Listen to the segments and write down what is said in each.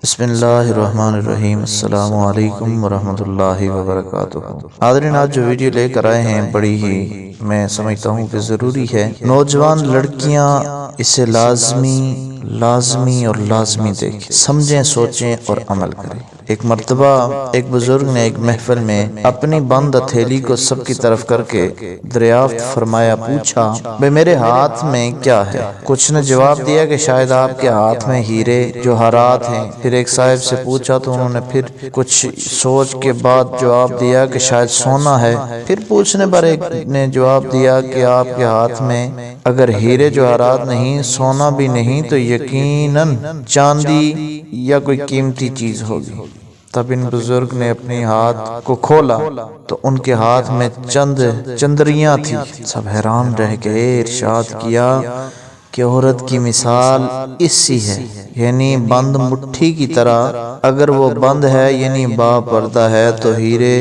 بسم اللہ الرحمن الرحیم۔ السلام علیکم ورحمۃ اللہ وبرکاتہ۔ حاضرین، آج جو ویڈیو لے کر آئے ہیں بڑی ہی میں سمجھتا ہوں کہ ضروری ہے۔ نوجوان لڑکیاں اسے لازمی اور لازمی دیکھیں، سمجھیں، سوچیں اور عمل کریں۔ ایک مرتبہ ایک بزرگ نے ایک محفل میں اپنی بند ہتھیلی کو سب کی طرف کر کے دریافت فرمایا، پوچھا، بھئی میرے ہاتھ میں کیا ہے؟ کچھ نے جواب دیا کہ شاید آپ کے ہاتھ میں ہیرے جوہرات ہیں۔ پھر ایک صاحب سے پوچھا تو انہوں نے پھر کچھ سوچ کے بعد جواب دیا کہ شاید سونا ہے۔ پھر پوچھنے پر ایک نے جواب دیا کہ آپ کے ہاتھ میں اگر ہیرے جوہرات نہیں، سونا بھی نہیں، تو یقیناً چاندی یا کوئی قیمتی چیز ہوگی۔ تب ان بزرگ نے اپنی ہاتھ کو کھولا تو ان کے ہاتھ میں چند چندریاں تھیں۔ سب حیران رہ گئے۔ ارشاد کیا کہ عورت کی مثال اس سی ہے، یعنی بند مٹھی کی طرح۔ اگر وہ بند ہے یعنی با پردہ ہے تو ہیرے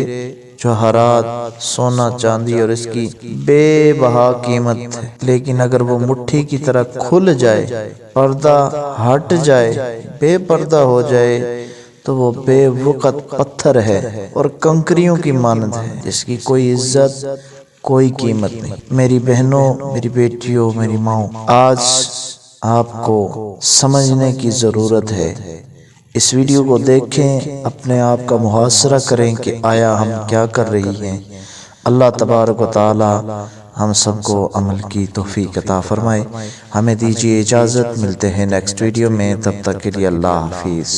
جوہرات، سونا چاندی اور اس کی بے بہا قیمت ہے، لیکن اگر وہ مٹھی کی طرح کھل جائے، پردہ ہٹ جائے، بے پردہ ہو جائے، تو وہ بے وقت پتھر ہے اور کنکریوں کی مانند ہے، جس کی کوئی عزت، کوئی قیمت نہیں۔ میری بہنوں، میری بیٹیوں، میری ماؤں، آج آپ کو سمجھنے کی ضرورت ہے۔ اس ویڈیو کو دیکھیں، اپنے آپ کا محاسبہ کریں کہ آیا ہم کیا کر رہی ہیں۔ اللہ تبارک و تعالی ہم سب کو عمل کی توفیق عطا فرمائے۔ ہمیں دیجیے اجازت، ملتے ہیں نیکسٹ ویڈیو میں، تب تک کے لیے اللہ حافظ۔